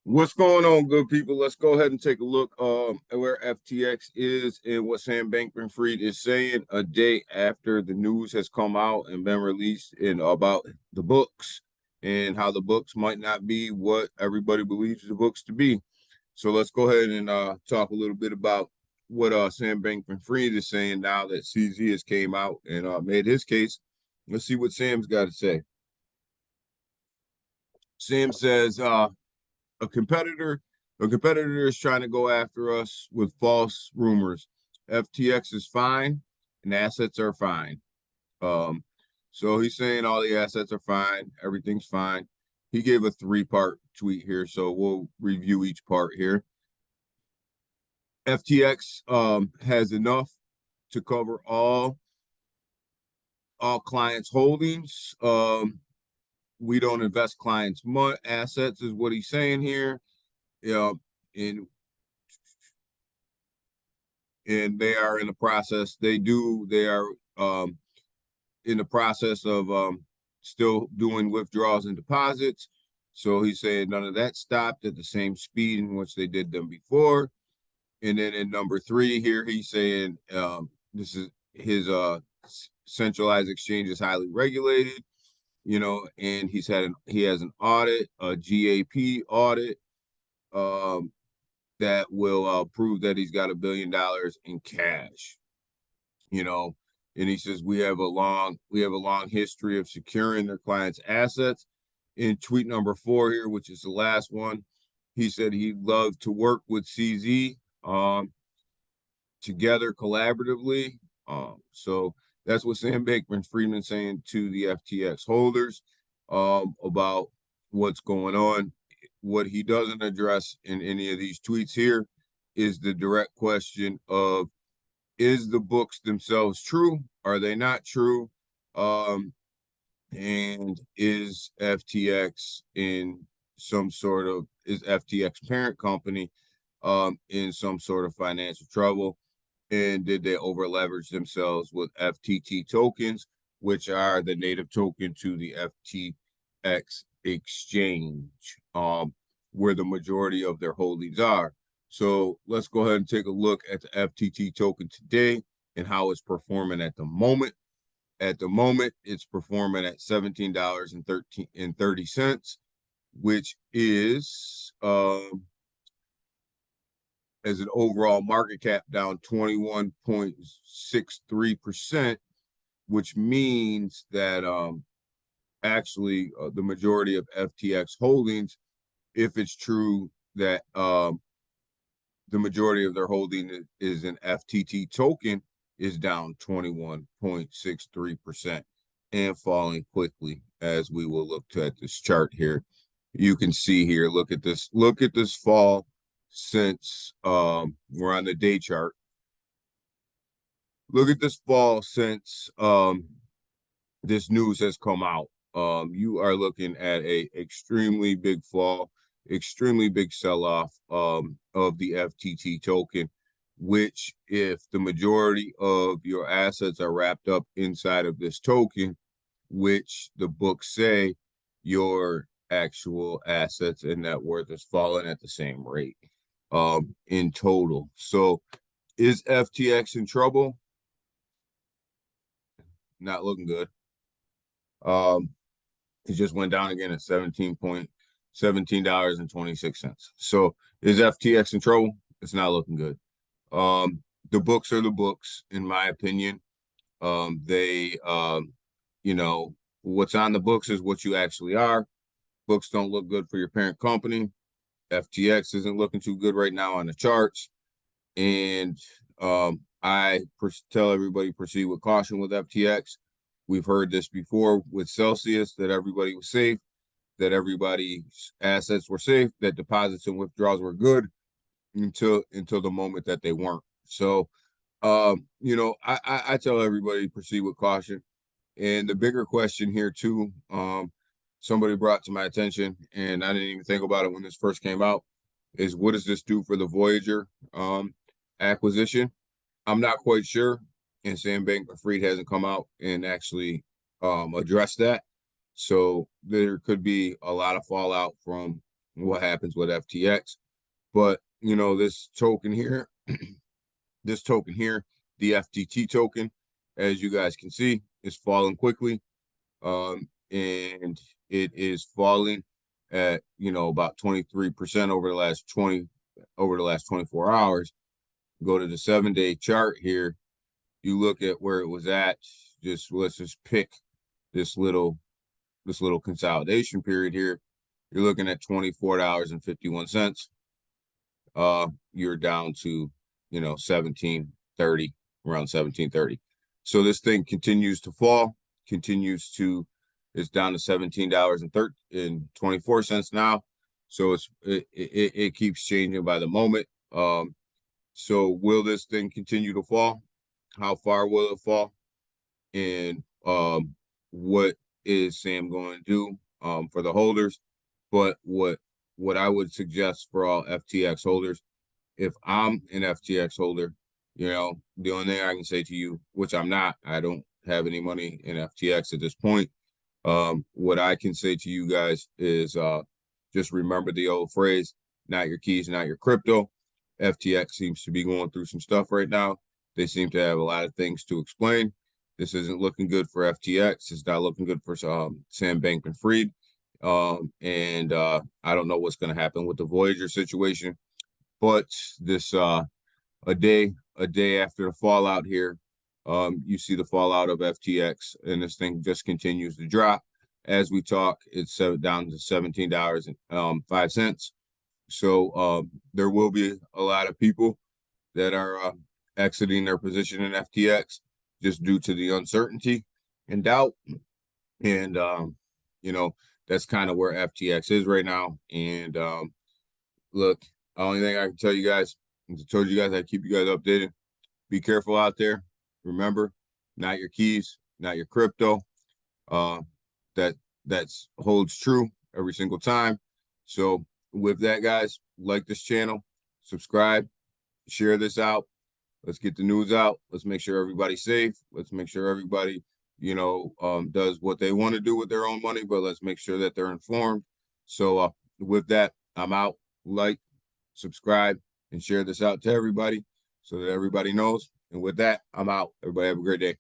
What's going on, good people? Let's go ahead and take a look at where FTX is and what Sam Bankman-Fried is saying a day after the news has come out and been released in about the books and how the books might not be what everybody believes the books to be. So let's go ahead and talk a little bit about what Sam Bankman-Fried is saying now that CZ has came out and made his case. Let's see what Sam's got to say. Sam says, a competitor a competitor is trying to go after us with false rumors. FTX is fine and assets are fine. Um, so he's saying all the assets are fine, everything's fine. He gave a three-part tweet here, so we'll review each part here. FTX has enough to cover all clients' holdings. We don't invest clients' assets, is what he's saying here. And they are in the process. They are in the process of still doing withdrawals and deposits. So he's saying none of that stopped at the same speed in which they did them before. And then in number 3 here, he's saying this is his centralized exchange is highly regulated, and he has an audit, a GAP audit, that will prove that he's got $1 billion in cash, and he says we have a long history of securing their clients' assets. In tweet number 4 here, which is the last one, he said he'd love to work with CZ together collaboratively. So that's what Sam Bankman-Fried saying to the FTX holders about what's going on. What he doesn't address in any of these tweets here is the direct question of, is the books themselves true? Are they not true? And is FTX is FTX parent company in some sort of financial trouble? And did they over leverage themselves with FTT tokens, which are the native token to the FTX exchange, where the majority of their holdings are? So let's go ahead and take a look at the FTT token today and how it's performing at the moment. At the moment, it's performing at $17.30, which is as an overall market cap down 21.63%, which means that actually the majority of FTX holdings, if it's true that the majority of their holding is an FTT token, is down 21.63% and falling quickly, as we will look at this chart here. You can see here, look at this fall since we're on the day chart. Look at this fall since this news has come out. You are looking at a extremely big fall, extremely big sell-off of the FTT token, which, if the majority of your assets are wrapped up inside of this token, which the books say your actual assets and net worth is falling at the same rate in total. So is FTX in trouble? Not looking good. It just went down again at $17.26. So is FTX in trouble? It's not looking good. The books are the books, in my opinion. What's on the books is what you actually are. Books don't look good for your parent company. FTX isn't looking too good right now on the charts. And I tell everybody, proceed with caution with FTX. We've heard this before with Celsius, that everybody was safe, that everybody's assets were safe, that deposits and withdrawals were good until the moment that they weren't. So, I tell everybody, proceed with caution. And the bigger question here too, somebody brought to my attention, and I didn't even think about it when this first came out, is what does this do for the Voyager acquisition? I'm not quite sure, and Sam Bankman-Fried hasn't come out and actually addressed that. So there could be a lot of fallout from what happens with FTX. But you know, this token here, this token here, the FTT token, as you guys can see, is falling quickly. And it is falling at, you know, about 23% over the last 24 hours. Go to the 7-day chart here. You look at where it was at. Let's just pick this little consolidation period here. You're looking at $24.51. You're down to, you know, 1730, around 1730. So this thing continues to fall, it's down to $17.24 now. So it keeps changing by the moment. So will this thing continue to fall? How far will it fall? And what is Sam going to do for the holders? But what I would suggest for all FTX holders, if I'm an FTX holder, you know, the only thing I can say to you, which I'm not, I don't have any money in FTX at this point. What I can say to you guys is just remember the old phrase, not your keys, not your crypto. FTX seems to be going through some stuff right now. They seem to have a lot of things to explain. This isn't looking good for FTX. It's not looking good for Sam Bankman-Fried. And I don't know what's going to happen with the Voyager situation. But this a day after the fallout here, you see the fallout of FTX, and this thing just continues to drop. As we talk, it's down to $17.05. So there will be a lot of people that are exiting their position in FTX just due to the uncertainty and doubt. And you know, that's kind of where FTX is right now. And look, the only thing I can tell you guys, I told you guys I keep you guys updated. Be careful out there. Remember, not your keys, not your crypto. That's holds true every single time. So with that, guys, like this channel, subscribe, share this out. Let's get the news out. Let's make sure everybody's safe. Let's make sure everybody, you know, does what they want to do with their own money, but let's make sure that they're informed. So with that, I'm out. Like, subscribe, and share this out to everybody so that everybody knows. And with that, I'm out. Everybody have a great day.